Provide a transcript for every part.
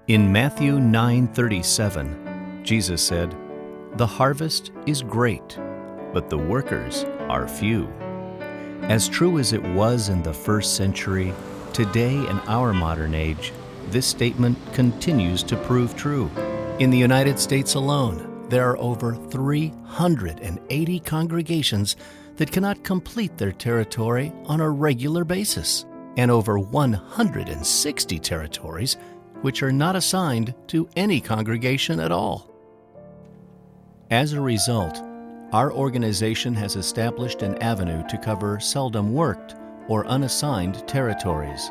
In Matthew 9:37, Jesus said, "The harvest is great, but the workers are few." As true as it was in the first century, today in our modern age, this statement continues to prove true. In the United States alone, there are over 380 congregations that cannot complete their territory on a regular basis, and over 160 territories which are not assigned to any congregation at all. As a result, our organization has established an avenue to cover seldom worked or unassigned territories.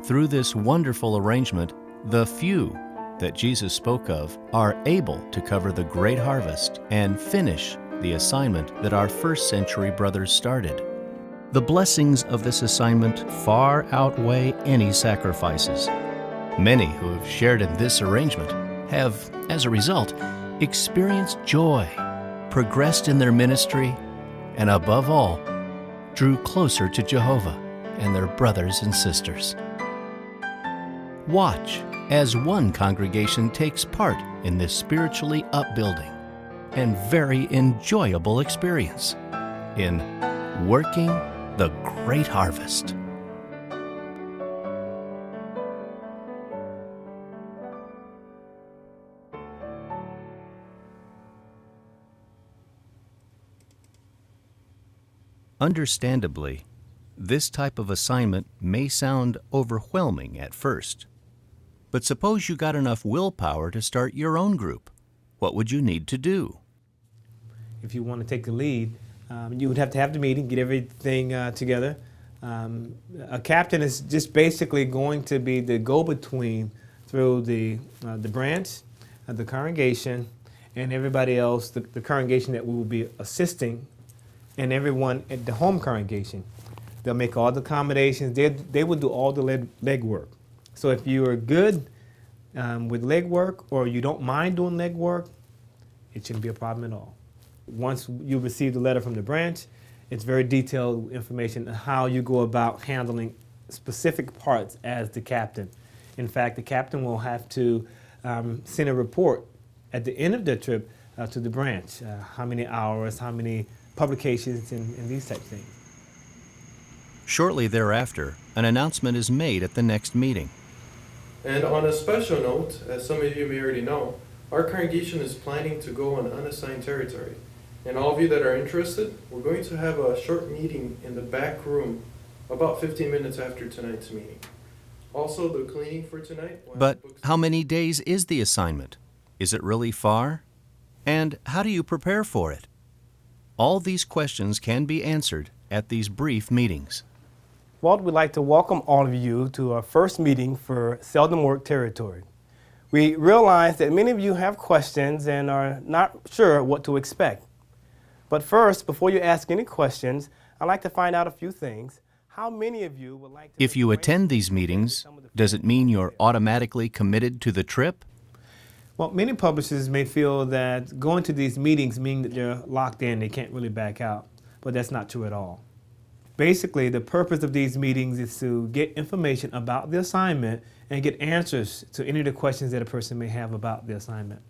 Through this wonderful arrangement, the few that Jesus spoke of are able to cover the great harvest and finish the assignment that our first century brothers started. The blessings of this assignment far outweigh any sacrifices. Many who have shared in this arrangement have, as a result, experienced joy, progressed in their ministry, and above all, drew closer to Jehovah and their brothers and sisters. Watch as one congregation takes part in this spiritually upbuilding and very enjoyable experience in working the great harvest. Understandably, this type of assignment may sound overwhelming at first. But suppose you got enough willpower to start your own group. What would you need to do? If you want to take the lead, you would have to have the meeting, get everything together. A captain is just basically going to be the go-between through the branch, the congregation, and everybody else, the congregation that we will be assisting, and everyone at the home congregation. They'll make all the accommodations. They will do all the leg work. So if you are good with leg work or you don't mind doing leg work, it shouldn't be a problem at all. Once you receive the letter from the branch, it's very detailed information on how you go about handling specific parts as the captain. In fact, the captain will have to send a report at the end of the trip to the branch. How many hours, how many publications, and these type of things. Shortly thereafter, an announcement is made at the next meeting. And on a special note, as some of you may already know, our congregation is planning to go on unassigned territory. And all of you that are interested, we're going to have a short meeting in the back room about 15 minutes after tonight's meeting. Also, the cleaning for tonight. But how many days is the assignment? Is it really far? And how do you prepare for it? All these questions can be answered at these brief meetings. Well, we'd like to welcome all of you to our first meeting for Seldom Worked Territory. We realize that many of you have questions and are not sure what to expect. But first, before you ask any questions, I'd like to find out a few things. How many of you would like to... If you attend these meetings, does it mean you're automatically committed to the trip? Well, many publishers may feel that going to these meetings means that they're locked in, they can't really back out, but that's not true at all. Basically, the purpose of these meetings is to get information about the assignment and get answers to any of the questions that a person may have about the assignment.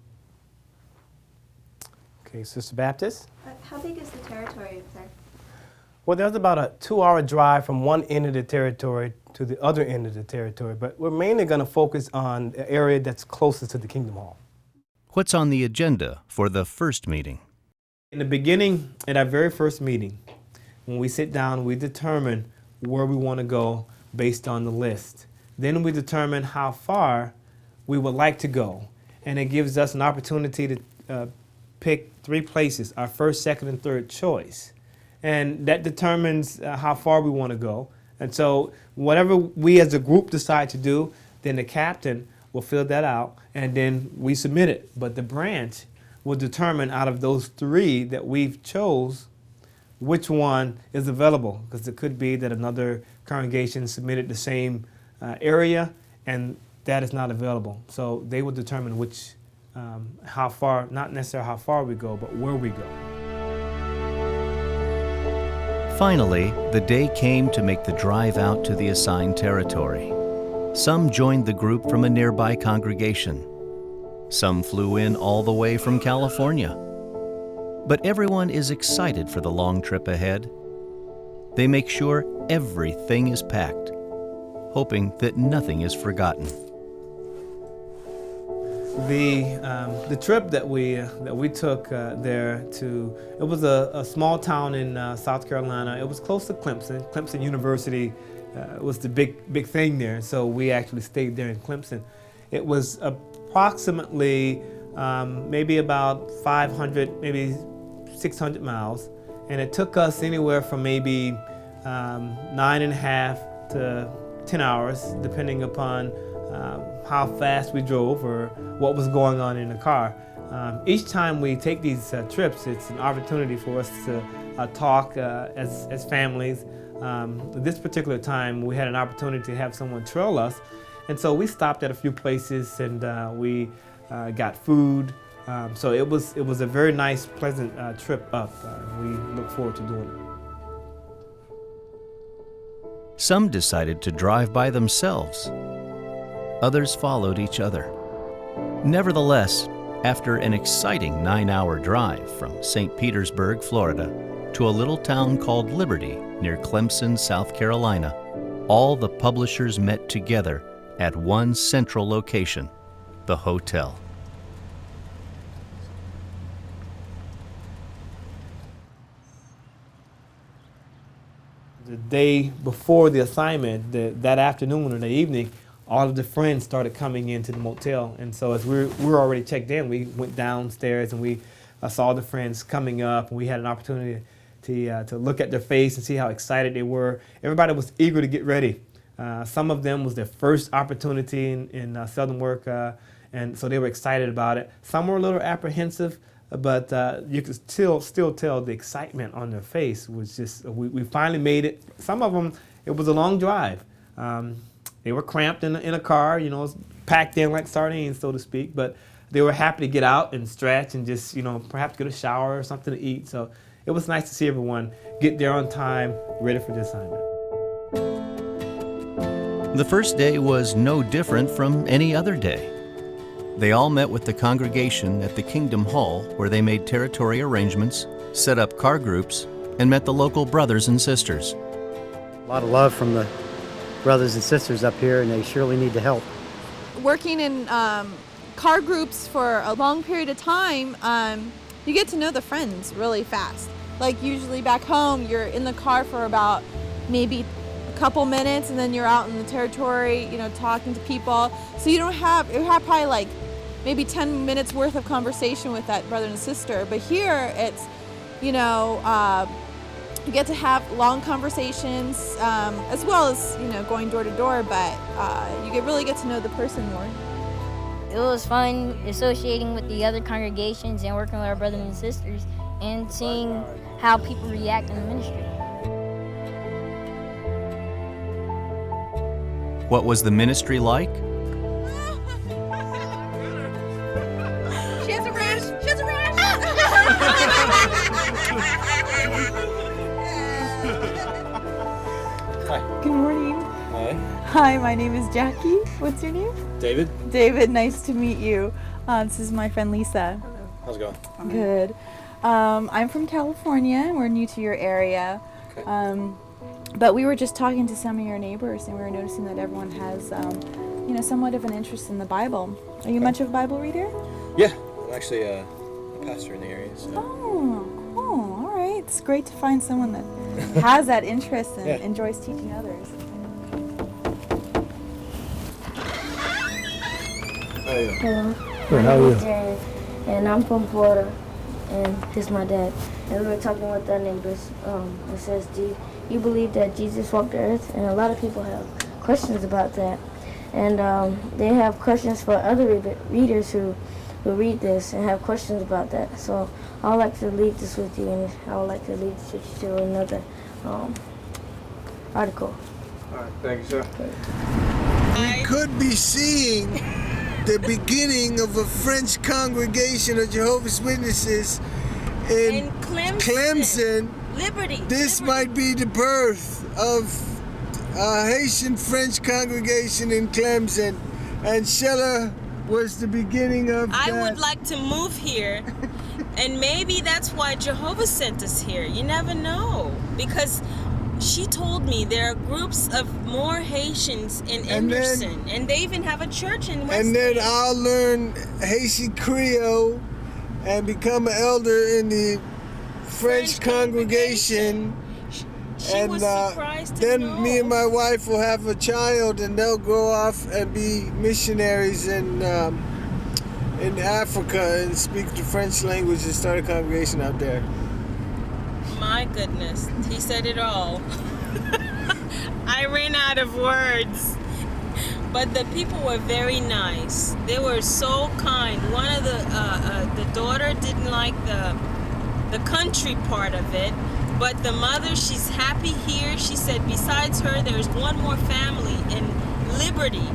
Okay, Sister Baptist? How big is the territory, sir? Well, there's about a 2-hour drive from one end of the territory to the other end of the territory, but we're mainly going to focus on the area that's closest to the Kingdom Hall. What's on the agenda for the first meeting? In the beginning, at our very first meeting, when we sit down, we determine where we want to go based on the list. Then we determine how far we would like to go, and it gives us an opportunity to pick 3 places, our first, second, and third choice. And that determines how far we want to go. And so whatever we as a group decide to do, then the captain will fill that out, and then we submit it. But the branch will determine out of those 3 that we've chose which one is available, because it could be that another congregation submitted the same area and that is not available. So they will determine which, how far, not necessarily how far we go, but where we go. Finally, the day came to make the drive out to the assigned territory. Some joined the group from a nearby congregation. Some flew in all the way from California. But everyone is excited for the long trip ahead. They make sure everything is packed, hoping that nothing is forgotten. The trip that we took there to, it was a small town in South Carolina. It was close to Clemson. Clemson University was the big thing there, so we actually stayed there in Clemson. It was approximately maybe about 500, maybe 600 miles, and it took us anywhere from maybe 9.5 to 10 hours, depending upon how fast we drove or what was going on in the car. Each time we take these trips, it's an opportunity for us to talk as families. This particular time, we had an opportunity to have someone trail us, and so we stopped at a few places and we got food. So it was a very nice, pleasant trip up. We look forward to doing it. Some decided to drive by themselves. Others followed each other. Nevertheless, after an exciting 9-hour drive from St. Petersburg, Florida, to a little town called Liberty near Clemson, South Carolina, all the publishers met together at one central location, the hotel. The day before the assignment, that afternoon or the evening, all of the friends started coming into the motel. And so as we were already checked in, we went downstairs and we saw the friends coming up, and we had an opportunity to look at their face and see how excited they were. Everybody was eager to get ready. Some of them was their first opportunity in Southern work, and so they were excited about it. Some were a little apprehensive, but you could still tell the excitement on their face was just, we finally made it. Some of them, it was a long drive. They were cramped in a car, packed in like sardines, so to speak, but they were happy to get out and stretch and just, perhaps get a shower or something to eat. So it was nice to see everyone get there on time, ready for the assignment. The first day was no different from any other day. They all met with the congregation at the Kingdom Hall, where they made territory arrangements, set up car groups, and met the local brothers and sisters. A lot of love from the brothers and sisters up here, and they surely need the help. Working in car groups for a long period of time, you get to know the friends really fast. Like usually back home, you're in the car for about maybe a couple minutes, and then you're out in the territory, talking to people. So you have probably like maybe 10 minutes worth of conversation with that brother and sister. But here, it's, you get to have long conversations, as well as, going door to door, but you really get to know the person more. It was fun associating with the other congregations and working with our brothers and sisters and seeing how people react in the ministry. What was the ministry like? She has a rash! She has a rash! Good morning. Hi. Hi, my name is Jackie. What's your name? David. David, nice to meet you. This is my friend Lisa. How's it going? Good. I'm from California. We're new to your area. Okay. But we were just talking to some of your neighbors, and we were noticing that everyone has, somewhat of an interest in the Bible. Are you much of a Bible reader? Yeah, I'm actually a pastor in the area. So. Oh, cool. All right. It's great to find someone that has that interest and enjoys teaching others. Hello. Good, how are you? Jared, and I'm from Florida, and this is my dad. And we were talking with our neighbors. It says, do you believe that Jesus walked the earth? And a lot of people have questions about that. And they have questions for other readers who read this and have questions about that. So I would like to leave this with you, and I would like to lead this with you to another article. All right, thank you, sir. We could be seeing the beginning of a French congregation of Jehovah's Witnesses in Clemson. Liberty. This might be the birth of Haitian French congregation in Clemson, and Sheila was the beginning of that. I would like to move here, and maybe that's why Jehovah sent us here. You never know, because she told me there are groups of more Haitians in Anderson, and they even have a church in West. And then I'll learn Haitian Creole and become an elder in the French congregation. She was surprised to then know. me and my wife will have a child, and they'll go off and be missionaries in Africa and speak the French language and start a congregation out there. My goodness, he said it all. I ran out of words. But the people were very nice. They were so kind. One of the daughter didn't like the country part of it, but the mother, she's happy here. She said besides her, there's one more family in Liberty,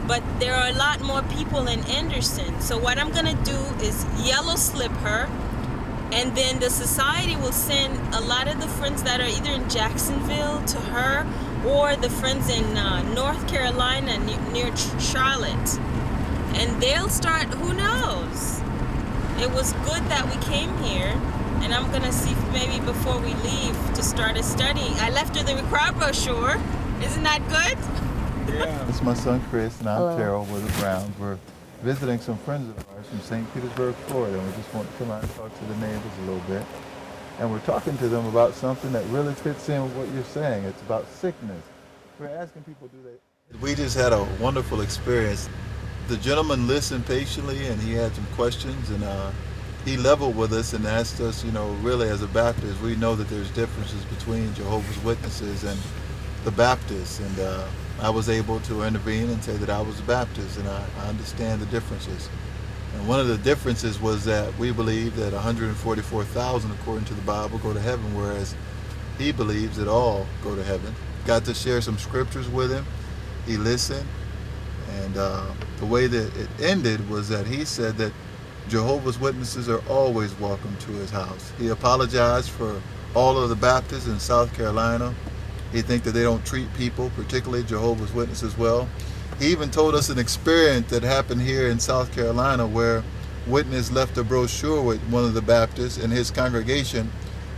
but there are a lot more people in Anderson. So what I'm gonna do is yellow slip her, and then the society will send a lot of the friends that are either in Jacksonville to her, or the friends in North Carolina near Charlotte. And they'll start, who knows? It was good that we came here, and I'm gonna see if maybe before we leave to start a study. I left her the crowd brochure. Isn't that good? Yeah. It's my son Chris, and I'm Hello. Terrell with the Browns. We're visiting some friends of ours from St. Petersburg, Florida, and we just want to come out and talk to the neighbors a little bit. And we're talking to them about something that really fits in with what you're saying. It's about sickness. We're asking people, do they... We just had a wonderful experience. The gentleman listened patiently, and he had some questions, and he leveled with us and asked us, you know, really as a Baptist, we know that there's differences between Jehovah's Witnesses and the Baptists, and I was able to intervene and say that I was a Baptist, and I understand the differences. And one of the differences was that we believe that 144,000, according to the Bible, go to heaven, whereas he believes that all go to heaven. Got to share some scriptures with him. He listened, and the way that it ended was that he said that Jehovah's Witnesses are always welcome to his house. He apologized for all of the Baptists in South Carolina. He thinks that they don't treat people, particularly Jehovah's Witnesses, well. He even told us an experience that happened here in South Carolina where witness left a brochure with one of the Baptists in his congregation,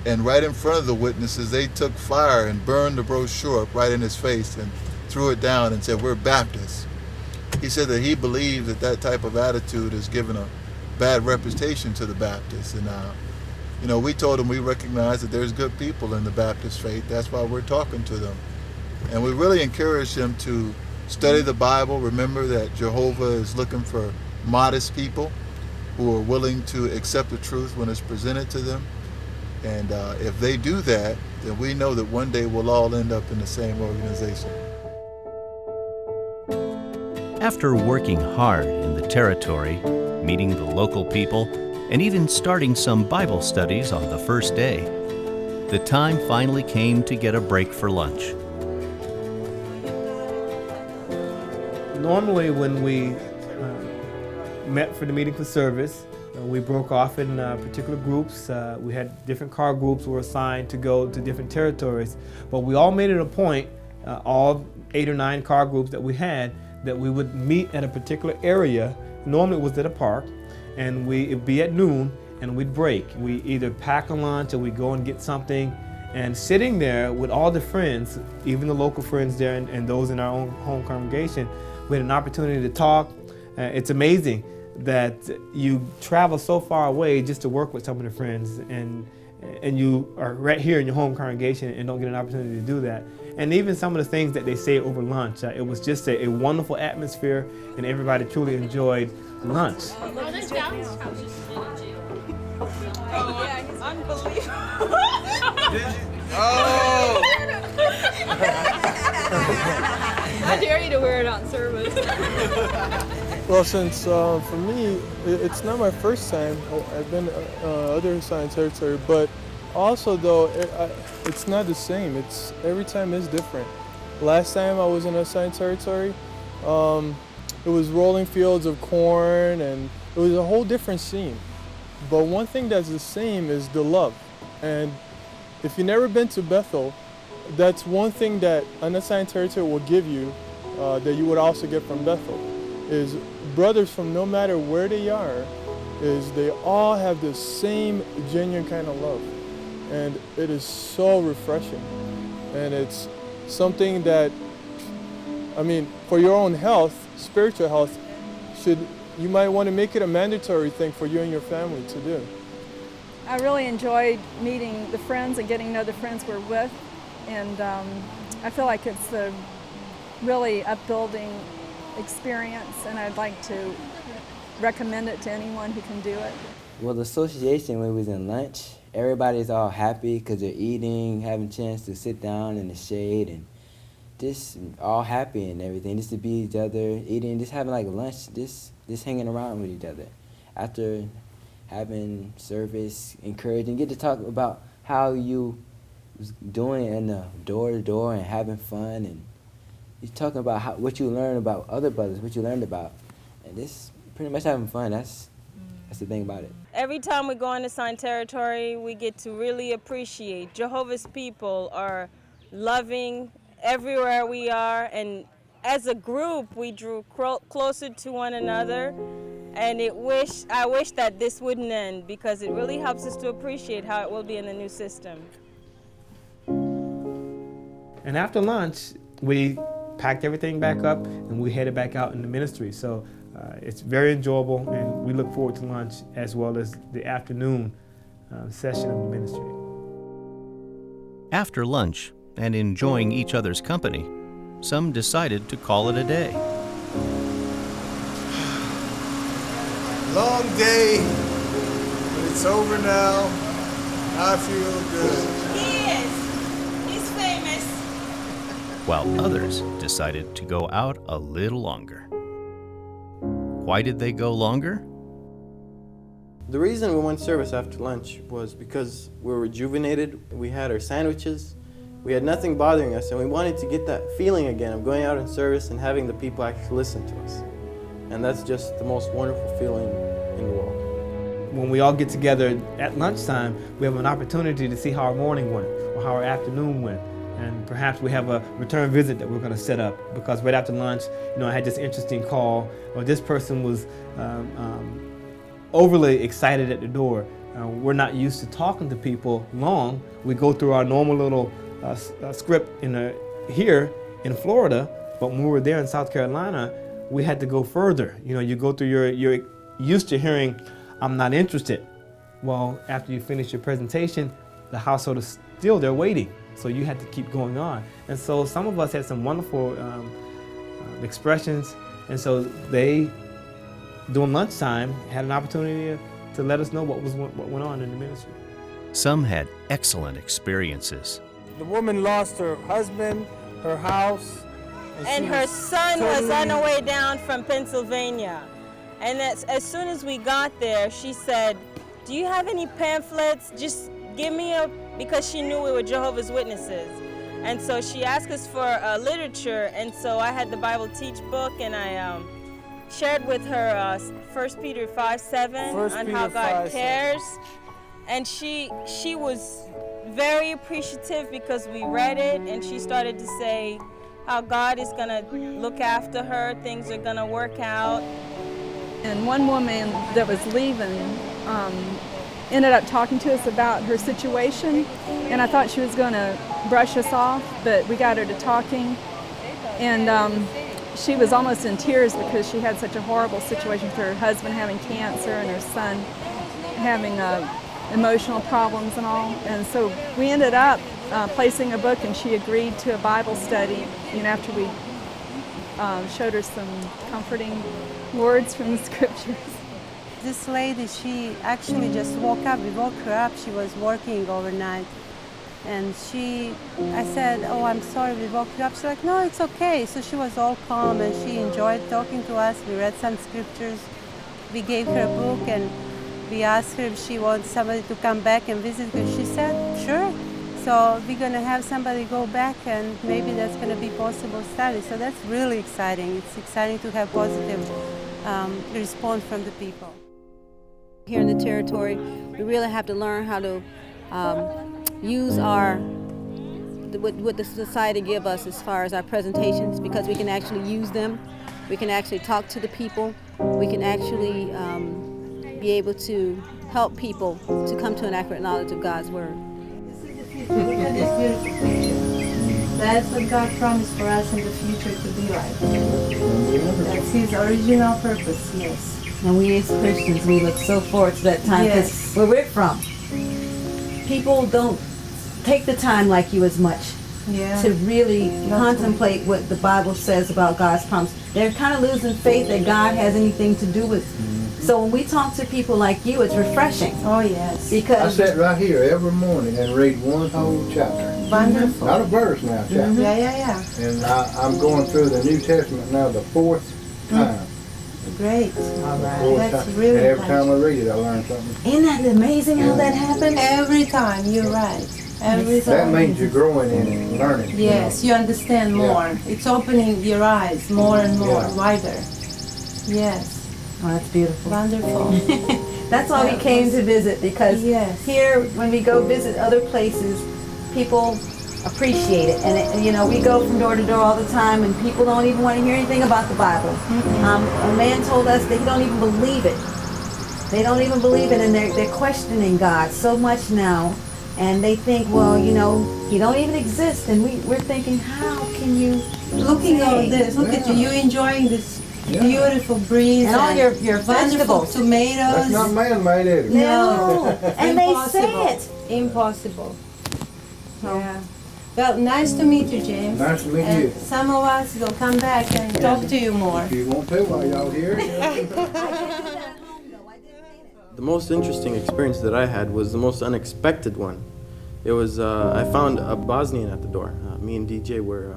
and right in front of the witnesses, they took fire and burned the brochure up right in his face and threw it down and said, "We're Baptists." He said that he believed that that type of attitude has given a bad reputation to the Baptists. And you know, we told him we recognize that there's good people in the Baptist faith. That's why we're talking to them. And we really encourage him to study the Bible. Remember that Jehovah is looking for modest people who are willing to accept the truth when it's presented to them. And if they do that, then we know that one day we'll all end up in the same organization. After working hard in the territory, meeting the local people, and even starting some Bible studies on the first day, the time finally came to get a break for lunch. Normally when we met for the meeting for service, we broke off in particular groups. We had different car groups were assigned to go to different territories, but we all made it a point, all 8 or 9 car groups that we had, that we would meet at a particular area. Normally it was at a park, and it'd be at noon, and we'd break. We either pack a lunch or we'd go and get something, and sitting there with all the friends, even the local friends there and those in our own home congregation, we had an opportunity to talk. It's amazing that you travel so far away just to work with some of the friends, and you are right here in your home congregation and don't get an opportunity to do that. And even some of the things that they say over lunch, it was just a wonderful atmosphere, and everybody truly enjoyed lunch. Oh, this guy's oh, yeah, he's unbelievable. Oh! I dare you to wear it on service. Well, since for me, it's not my first time. I've been other assigned territory, but also though, it's not the same. It's every time is different. Last time I was in assigned territory, it was rolling fields of corn, and it was a whole different scene. But one thing that's the same is the love. And if you've never been to Bethel, that's one thing that unassigned territory will give you that you would also get from Bethel, is brothers from no matter where they are, is they all have the same genuine kind of love. And it is so refreshing. And it's something that, I mean, for your own health, spiritual health, you might want to make it a mandatory thing for you and your family to do. I really enjoyed meeting the friends and getting to know the friends we're with, and I feel like it's a really upbuilding experience, and I'd like to recommend it to anyone who can do it. Well, the association, when we was in lunch, everybody's all happy because they're eating, having a chance to sit down in the shade, and just all happy and everything, just to be each other, eating, just having like lunch, just hanging around with each other. After having service, encouraging, get to talk about how you was doing in the door-to-door and having fun, and you're talking about what you learned about other brothers, what you learned about, and just pretty much having fun. That's the thing about it. Every time we go into assigned territory, we get to really appreciate Jehovah's people are loving everywhere we are, and as a group, we drew closer to one another, and I wish that this wouldn't end, because it really helps us to appreciate how it will be in the new system. And after lunch, we packed everything back up and we headed back out in the ministry. So it's very enjoyable, and we look forward to lunch as well as the afternoon session of the ministry. After lunch and enjoying each other's company, some decided to call it a day. Long day, but it's over now. I feel good. He is. He's famous. While others decided to go out a little longer. Why did they go longer? The reason we went service after lunch was because we were rejuvenated. We had our sandwiches. We had nothing bothering us, and we wanted to get that feeling again of going out in service and having the people actually listen to us. And that's just the most wonderful feeling in the world. When we all get together at lunchtime, we have an opportunity to see how our morning went or how our afternoon went. And perhaps we have a return visit that we're going to set up, because right after lunch, I had this interesting call, or this person was overly excited at the door. We're not used to talking to people long. We go through our normal little script here in Florida, but when we were there in South Carolina, we had to go further. You go through you're used to hearing, "I'm not interested." Well, after you finish your presentation, the household is still there waiting. So you had to keep going on. And so some of us had some wonderful expressions. And so they, during lunchtime, had an opportunity to let us know what went on in the ministry. Some had excellent experiences. The woman lost her husband, her house, And her son was on her way down from Pennsylvania. And as soon as we got there, she said, "Do you have any pamphlets? Just give me because she knew we were Jehovah's Witnesses. And so she asked us for literature, and so I had the Bible Teach book, and I shared with her 1 Peter 5:7 on how God cares. And she was very appreciative because we read it, and she started to say how God is going to look after her, things are going to work out. And one woman that was leaving ended up talking to us about her situation, and I thought she was going to brush us off, but we got her to talking, and she was almost in tears because she had such a horrible situation with her husband having cancer and her son having emotional problems and all. And so we ended up placing a book, and she agreed to a Bible study, after we showed her some comforting words from the scriptures. This lady, she actually just woke up. We woke her up. She was working overnight. And I said, "Oh, I'm sorry we woke you up." She's like, "No, it's okay." So she was all calm, and she enjoyed talking to us. We read some scriptures. We gave her a book, and we asked her if she wants somebody to come back and visit her. She said, "Sure." So we're going to have somebody go back, and maybe that's going to be possible study. So that's really exciting. It's exciting to have positive response from the people. Here in the territory, we really have to learn how to use our what the society give us as far as our presentations, because we can actually use them. We can actually talk to the people. We can actually be able to help people to come to an accurate knowledge of God's Word. Look at this beautiful picture. That's what God promised for us in the future to be like. That's His original purpose, yes. And we as Christians, we look so forward to that time, because Yes. where we're from, people don't take the time like you as much to really contemplate what the Bible says about God's promise. They're kind of losing faith that God has anything to do with. So when we talk to people like you, it's refreshing. Oh yes. I Because sit right here every morning and read one whole chapter. Wonderful. Not a verse now, chapter. Yeah. And I'm going through the New Testament now the 4th time. Great. All Fourth That's time. really And every time I nice. read it, I learn something. isn't that amazing how that happens? Every time, you're right. Every That time. means you're growing in it and learning. you know. Yes, you understand Yeah. more. It's opening your eyes more and more, Yeah. wider. Yes. Oh, that's beautiful. Wonderful. That's why we came to visit, because here, when we go visit other places, people appreciate it. And, you know, we go from door to door all the time, and people don't even want to hear anything about the Bible. A man told us that he don't even believe it. They don't even believe it, and they're questioning God so much now. And they think, well, you know, he don't even exist. And we're thinking, how can you Looking say? at this, look at you. You enjoying this beautiful breeze And all your wonderful vegetables. tomatoes. That's not man-made, is it? No. And they say Impossible. it. Impossible. Yeah. Well, nice to meet you, James. Nice to meet And you. some of us will come back and talk to you more. If you want to while y'all here. The most interesting experience that I had was the most unexpected one. It was, I found a Bosnian at the door. Me and DJ were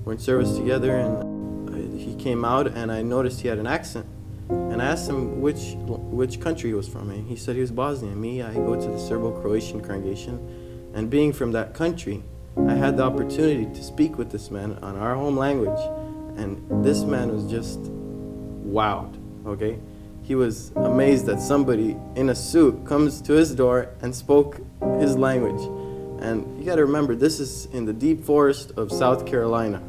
in service together, and he came out, and I noticed he had an accent. And I asked him which country he was from, and he said he was Bosnian. Me, I go to the Serbo-Croatian congregation, and being from that country, I had the opportunity to speak with this man on our home language, and this man was just wowed, okay? He was amazed that somebody in a suit comes to his door and spoke his language. And you gotta remember, this is in the deep forest of South Carolina.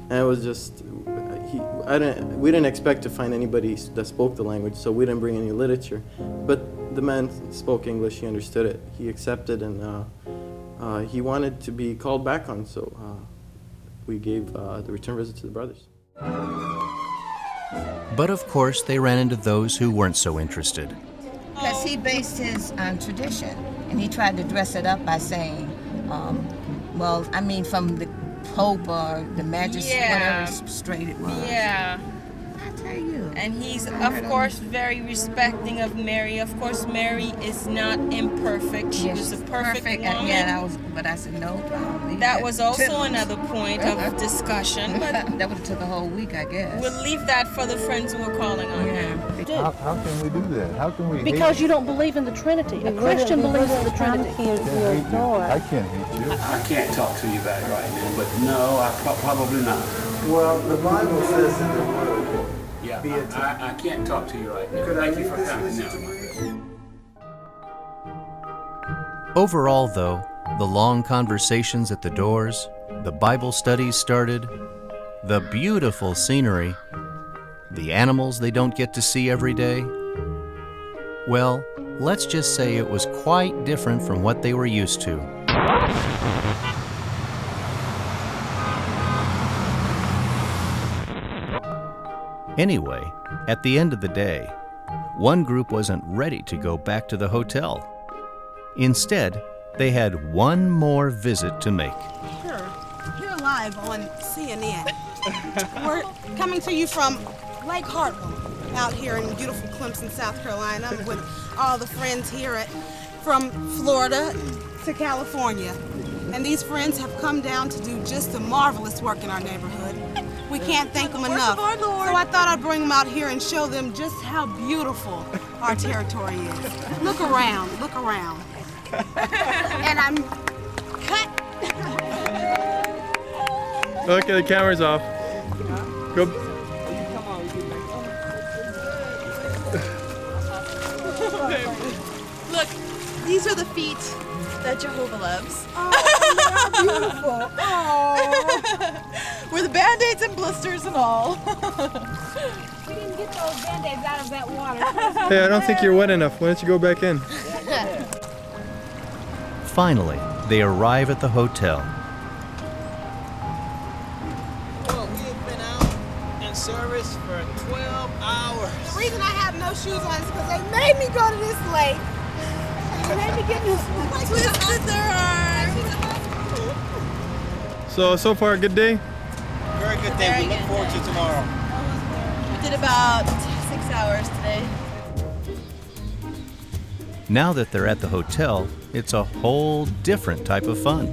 And it was just, we didn't expect to find anybody that spoke the language, so we didn't bring any literature. But the man spoke English, he understood it, he accepted, and he wanted to be called back on, so we gave the return visit to the brothers. But of course, they ran into those who weren't so interested. Because he based his on tradition, and he tried to dress it up by saying, well, I mean, from the Pope or the Majesty, whatever straight it was. Yeah. I tell you. And he's, of course, very respecting of Mary. Of course, Mary is not imperfect. She was a perfect woman. Yeah, but I said no. That was also another point of discussion. But that would have took a whole week, I guess. we'll leave that for the friends who are calling on him. How can we do that? How can we Because hate you don't believe in the Trinity. A Christian believes in the Trinity. I can't hate you. I can't talk to you about it right now, but no, I probably not. Well, the Bible says that there will. Yeah, I can't talk to you right now. Thank you for coming. No. Overall, though, the long conversations at the doors, the Bible studies started, the beautiful scenery, the animals they don't get to see every day, well, let's just say it was quite different from what they were used to. Anyway, at the end of the day, one group wasn't ready to go back to the hotel. Instead, they had one more visit to make. Here live on CNN. We're coming to you from Lake Hartwell, out here in beautiful Clemson, South Carolina, with all the friends here from Florida to California. And these friends have come down to do just a marvelous work in our neighborhood. We can't thank them enough. So I thought I'd bring them out here and show them just how beautiful our territory is. Look around, look around. And I'm cut. Okay, the camera's off. Go. Look, these are the feet that Jehovah loves. Oh, beautiful. Oh. With Band-Aids and blisters and all. We didn't get those Band-Aids out of that water. Hey, I don't think you're wet enough. Why don't you go back in? Finally, they arrive at the hotel. Well, we have been out in service for 12 hours. The reason I have no shoes on is because they made me go to this lake. They made me get this twisted their arms. So far, a good day? Very good day. We look forward to tomorrow. We did about 6 hours today. Now that they're at the hotel, it's a whole different type of fun.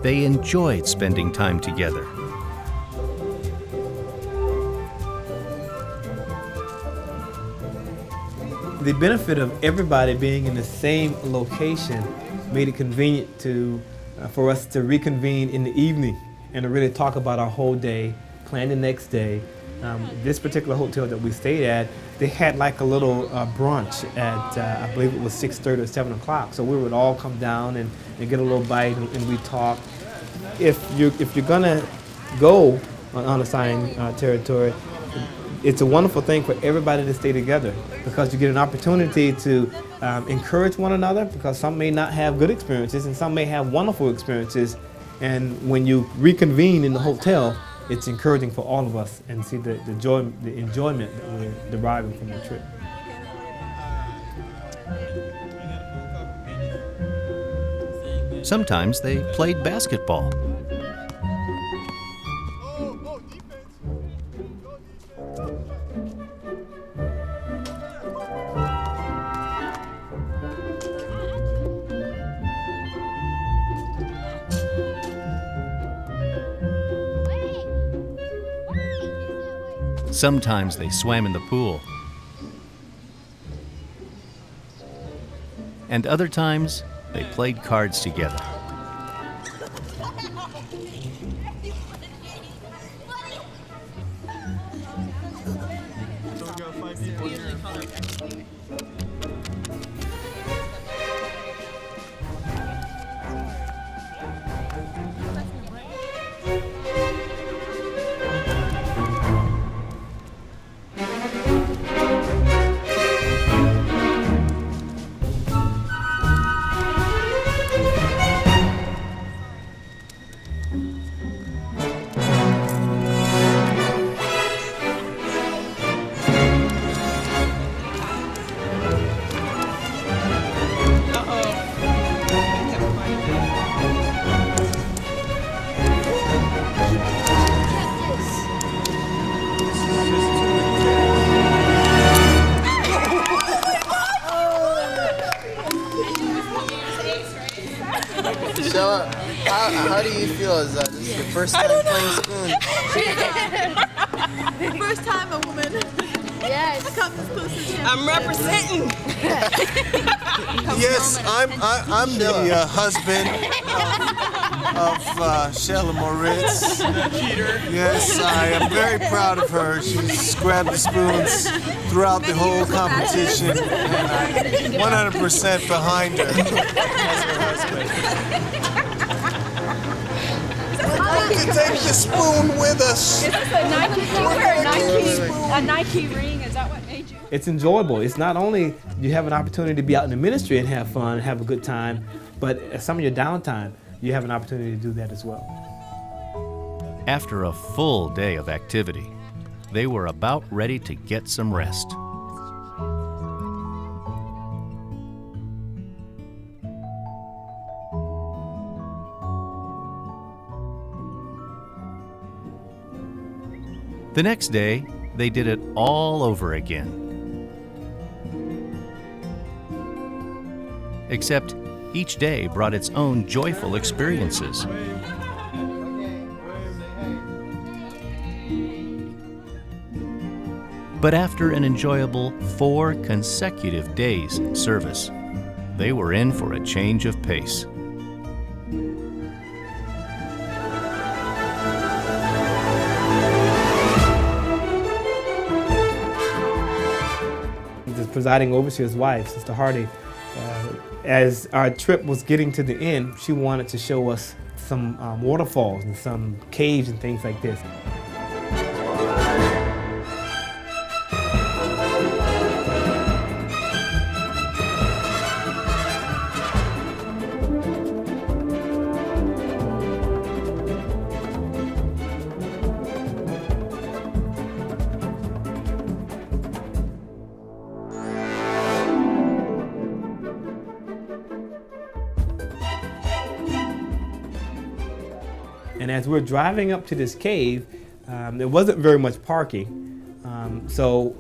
They enjoyed spending time together. The benefit of everybody being in the same location made it convenient for us to reconvene in the evening and to really talk about our whole day, plan the next day. This particular hotel that we stayed at, they had like a little brunch at, I believe it was 6:30 or 7 o'clock. So we would all come down and get a little bite and we talk. If you're gonna go on unassigned territory, it's a wonderful thing for everybody to stay together because you get an opportunity to encourage one another because some may not have good experiences and some may have wonderful experiences. And when you reconvene in the hotel, it's encouraging for all of us and see the enjoyment that we're deriving from the trip. Sometimes they played basketball. Sometimes they swam in the pool. And other times, they played cards together. So, how do you feel? Is this is your first time playing spoon? First time a woman. Yes. I'm representing. Yes, I'm the husband of Shella Moritz. Yes, I am very proud of her. She's grabbed the spoons throughout the whole competition, and I'm 100% behind her as her husband. We're going to take the spoon with us. Is this a Nike ring? Is that what made you? It's enjoyable. It's not only you have an opportunity to be out in the ministry and have fun and have a good time, but at some of your downtime, you have an opportunity to do that as well. After a full day of activity, they were about ready to get some rest. The next day, they did it all over again. Except each day brought its own joyful experiences. But after an enjoyable 4 consecutive days in service, they were in for a change of pace. The presiding overseer's wife, Sister Hardy, As our trip was getting to the end, she wanted to show us some waterfalls and some caves and things like this. And as we're driving up to this cave, there wasn't very much parking. So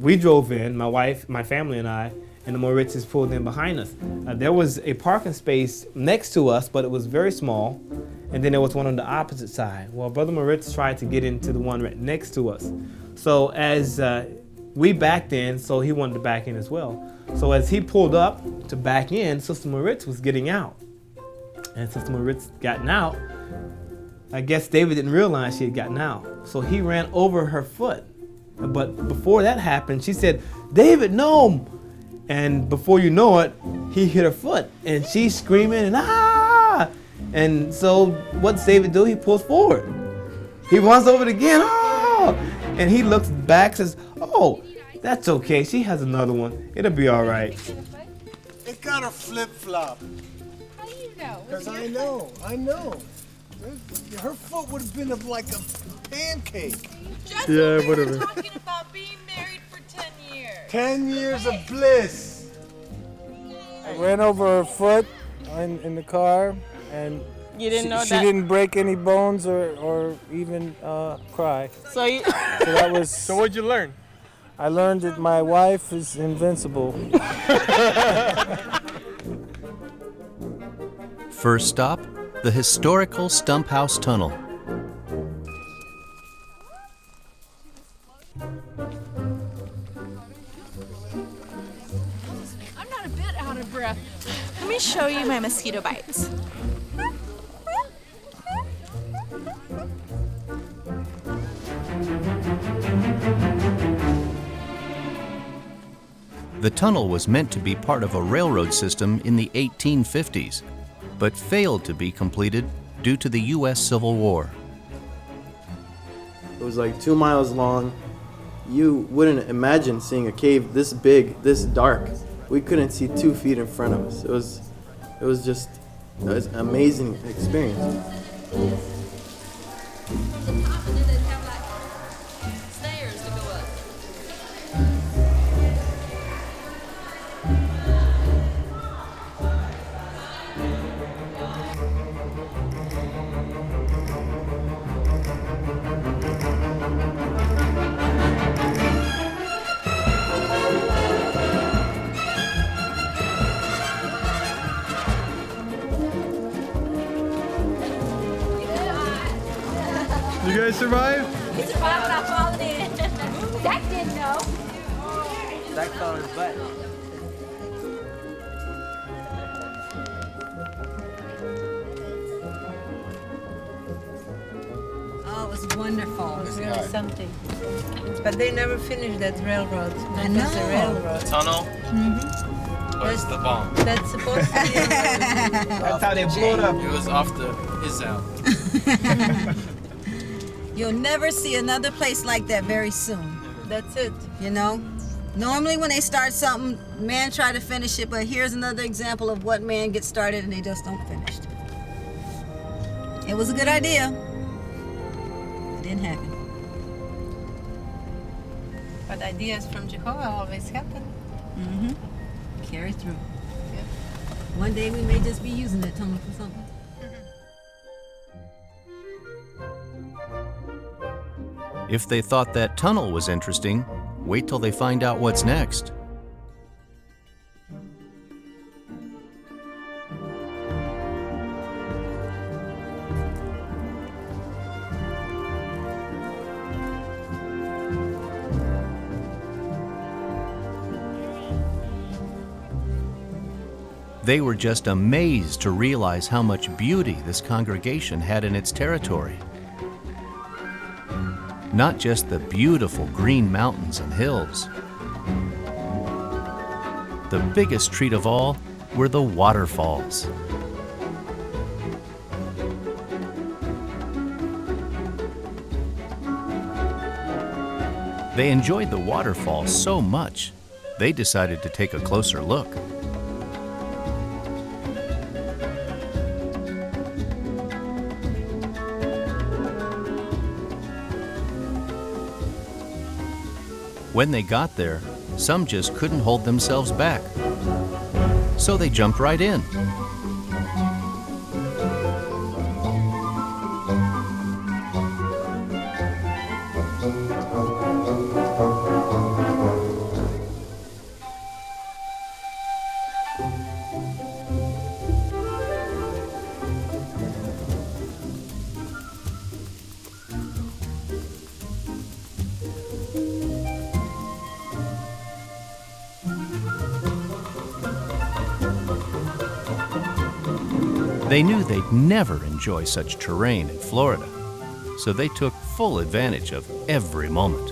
we drove in, my wife, my family and I, and the Moritzes pulled in behind us. There was a parking space next to us, but it was very small. And then there was one on the opposite side. Well, Brother Moritz tried to get into the one right next to us. So as we backed in, so he wanted to back in as well. So as he pulled up to back in, Sister Moritz was getting out. And Sister Moritz gotten out. I guess David didn't realize she had gotten out. So he ran over her foot. But before that happened, she said, "David, no!" And before you know it, he hit her foot. And she's screaming and ah! And so what's David do? He pulls forward. He runs over it again. Oh! And he looks back, says, "Oh, that's okay. She has another one. It'll be all right." It got a flip-flop. How do you know? Because I know. Her foot would have been like a pancake. Yeah, whatever. Talking about being married for 10 years. 10 years of bliss. I ran over her foot in the car, and You didn't know she that? didn't break any bones or even cry. So you. So that was. So what'd you learn? I learned that my wife is invincible. First stop, the historical Stump House Tunnel. I'm not a bit out of breath. Let me show you my mosquito bites. The tunnel was meant to be part of a railroad system in the 1850s, but failed to be completed due to the U.S. Civil War. It was like 2 miles long. You wouldn't imagine seeing a cave this big, this dark. We couldn't see 2 feet in front of us. It was an amazing experience. You guys survive? We survived without falling in. Zach didn't know. Zach fell on his butt. Oh, it was wonderful. It was really something. But they never finished that railroad. I That was a know. railroad. Tunnel Mm-hmm. was the bomb. That's supposed to be. That's how they blew it up. It was off the his out. You'll never see another place like that very soon. That's it. You know? Normally when they start something, man try to finish it, but here's another example of what man gets started and they just don't finish it. It was a good idea. It didn't happen. But ideas from Jehovah always happen. Mm-hmm. Carry through. One day we may just be using that tunnel for something. If they thought that tunnel was interesting, wait till they find out what's next. They were just amazed to realize how much beauty this congregation had in its territory. Not just the beautiful green mountains and hills, the biggest treat of all were the waterfalls. They enjoyed the waterfall so much, they decided to take a closer look. When they got there, some just couldn't hold themselves back. So they jumped right in. They knew they'd never enjoy such terrain in Florida, so they took full advantage of every moment.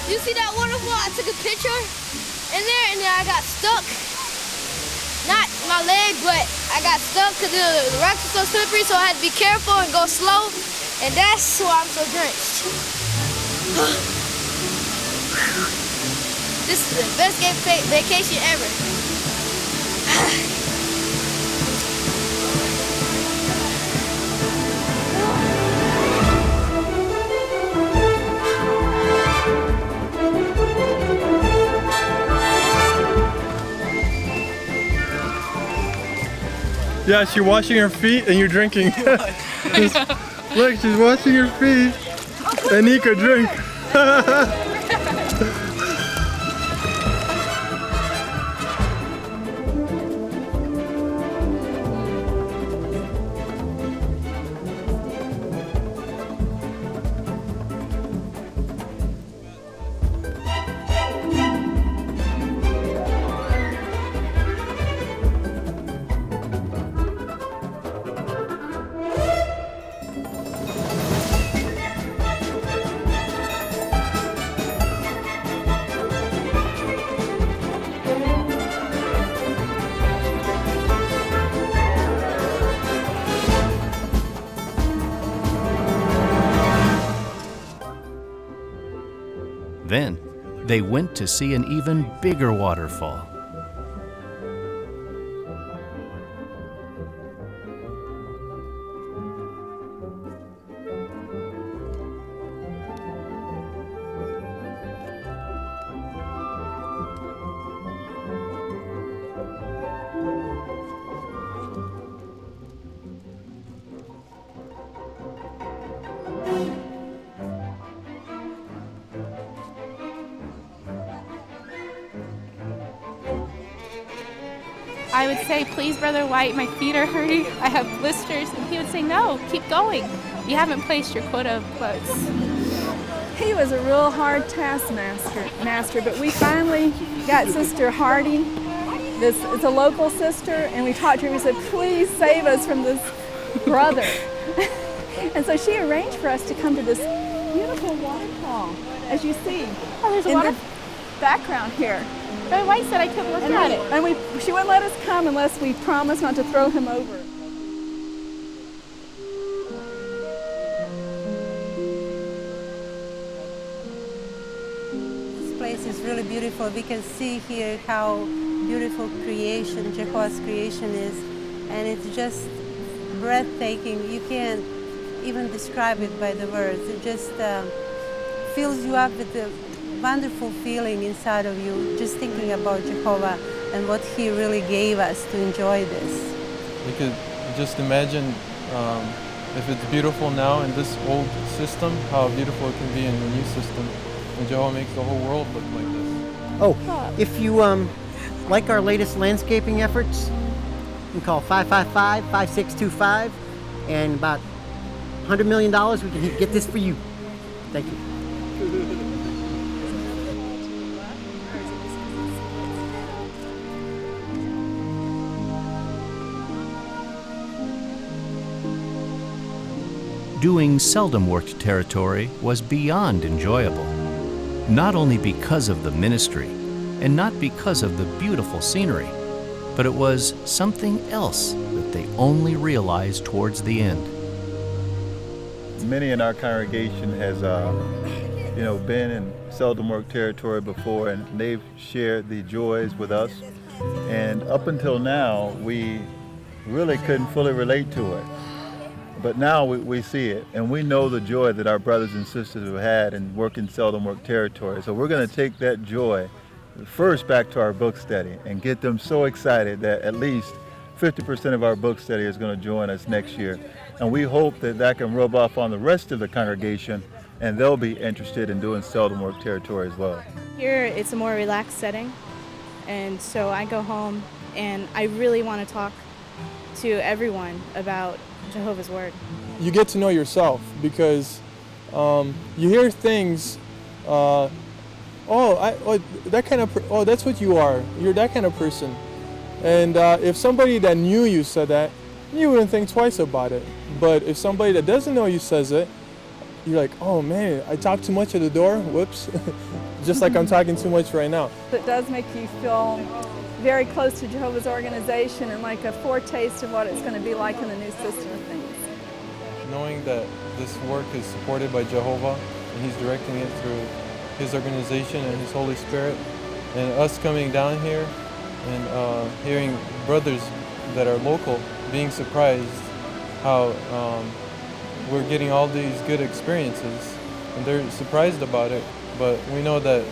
You see that waterfall? I took a picture in there and then I got stuck. Not my leg, but I got stuck because the rocks were so slippery, so I had to be careful and go slow, and that's why I'm so drenched. This is the best vacation ever. Yeah, she's washing her feet and you're drinking. Look, she's washing her feet and Nika drink. Then, they went to see an even bigger waterfall. I would say, please, Brother White, my feet are hurting. I have blisters. And he would say, no, keep going. You haven't placed your quota of quotes. He was a real hard taskmaster, but we finally got Sister Harding. It's a local sister, and we talked to her. We said, please save us from this brother. And so she arranged for us to come to this beautiful waterfall, as you see. Oh, there's a water background here. Brother White said I couldn't look at it. And she wouldn't let us come unless we promised not to throw him over. This place is really beautiful. We can see here how beautiful creation, Jehovah's creation is. And it's just breathtaking. You can't even describe it by the words. It just fills you up with a wonderful feeling inside of you, just thinking about Jehovah and what He really gave us to enjoy this. You could just imagine if it's beautiful now in this old system, how beautiful it can be in the new system. And Jehovah makes the whole world look like this. Oh, if you like our latest landscaping efforts, you can call 555-5625, and about $100 million, we can get this for you. Thank you. doing seldom worked territory was beyond enjoyable, not only because of the ministry and not because of the beautiful scenery, but it was something else that they only realized towards the end. Many in our congregation has been in seldom worked territory before, and they've shared the joys with us. And up until now, we really couldn't fully relate to it. But now we see it, and we know the joy that our brothers and sisters have had in working seldom worked territory. So we're going to take that joy first back to our book study and get them so excited that at least 50% of our book study is going to join us next year. And we hope that that can rub off on the rest of the congregation, and they'll be interested in doing seldom worked territory as well. Here it's a more relaxed setting, and so I go home and I really want to talk to everyone about Jehovah's Word. You get to know yourself because you hear things, that's what you are. You're that kind of person. And if somebody that knew you said that, you wouldn't think twice about it. But if somebody that doesn't know you says it, you're like, oh man, I talked too much at the door, whoops. Just like I'm talking too much right now. It does make you feel very close to Jehovah's organization and like a foretaste of what it's going to be like in the new system of things. Knowing that this work is supported by Jehovah and He's directing it through His organization and His Holy Spirit, and us coming down here and hearing brothers that are local being surprised how we're getting all these good experiences, and they're surprised about it, but we know that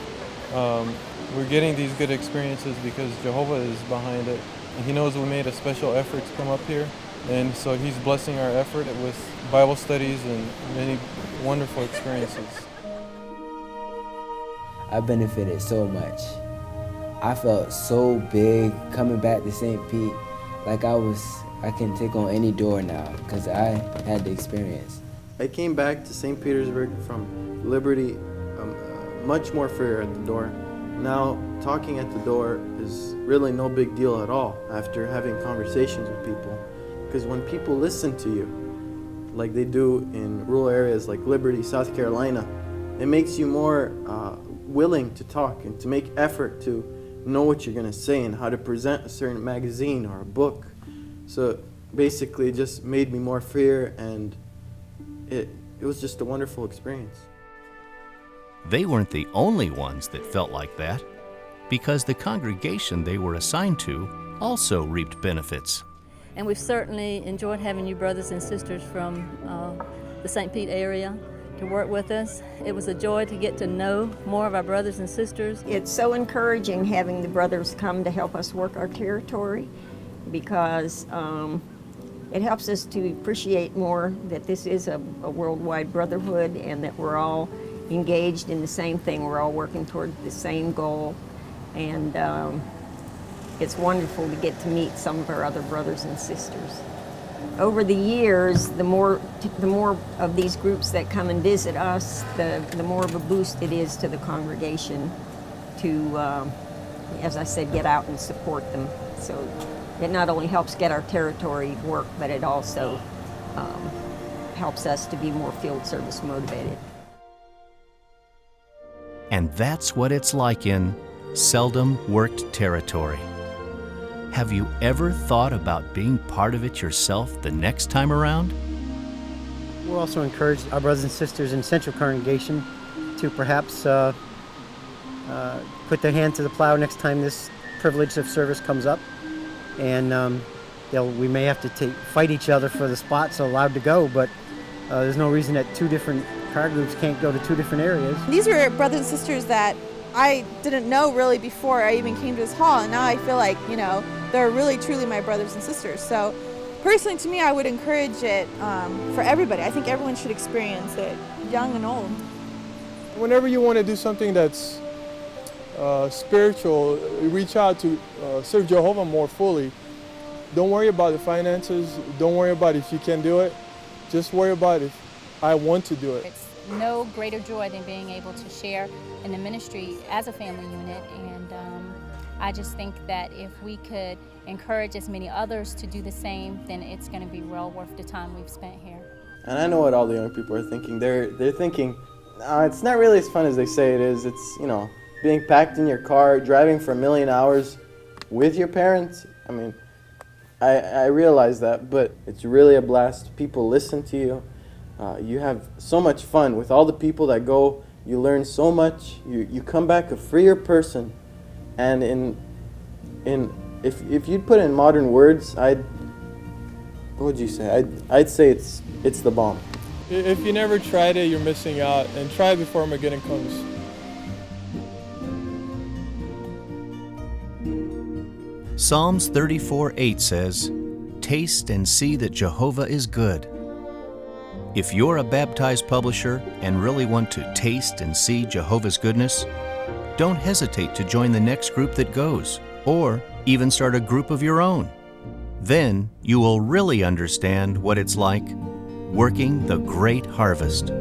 we're getting these good experiences because Jehovah is behind it, and He knows we made a special effort to come up here, and so He's blessing our effort with Bible studies and many wonderful experiences. I benefited so much. I felt so big coming back to St. Pete, like I can take on any door now because I had the experience. I came back to St. Petersburg from Liberty much more freer at the door. Now, talking at the door is really no big deal at all after having conversations with people. Because when people listen to you, like they do in rural areas like Liberty, South Carolina, it makes you more willing to talk and to make effort to know what you're going to say and how to present a certain magazine or a book. So basically it just made me more freer, and it was just a wonderful experience. They weren't the only ones that felt like that, because the congregation they were assigned to also reaped benefits. And we've certainly enjoyed having you brothers and sisters from the St. Pete area to work with us. It was a joy to get to know more of our brothers and sisters. It's so encouraging having the brothers come to help us work our territory, because it helps us to appreciate more that this is a worldwide brotherhood and that we're all engaged in the same thing. We're all working toward the same goal, and it's wonderful to get to meet some of our other brothers and sisters. Over the years, the more of these groups that come and visit us, the more of a boost it is to the congregation to, as I said, get out and support them. So it not only helps get our territory work, but it also helps us to be more field service motivated. And that's what it's like in seldom worked territory. Have you ever thought about being part of it yourself the next time around? We'll also encourage our brothers and sisters in Central Congregation to perhaps put their hand to the plow next time this privilege of service comes up. And we may have to fight each other for the spots allowed to go, but there's no reason that two different car groups can't go to two different areas. These were brothers and sisters that I didn't know really before I even came to this hall, and now I feel like, they're really truly my brothers and sisters. So personally, to me, I would encourage it for everybody. I think everyone should experience it, young and old. Whenever you want to do something that's spiritual, reach out to serve Jehovah more fully. Don't worry about the finances. Don't worry about if you can do it. Just worry about if I want to do it. It's no greater joy than being able to share in the ministry as a family unit, and I just think that if we could encourage as many others to do the same, then it's going to be well worth the time we've spent here. And I know what all the young people are thinking. They're thinking, it's not really as fun as they say it is. It's, you know, being packed in your car, driving for 1,000,000 hours with your parents. I mean, I realize that, but it's really a blast. People listen to you. You have so much fun with all the people that go. You learn so much. You come back a freer person. And if you'd put it in modern words, what would you say? I'd say it's the bomb. If you never tried it, you're missing out, and try it before Armageddon comes. Psalms 34:8 says, "Taste and see that Jehovah is good." If you're a baptized publisher and really want to taste and see Jehovah's goodness, don't hesitate to join the next group that goes, or even start a group of your own. Then you will really understand what it's like working the great harvest.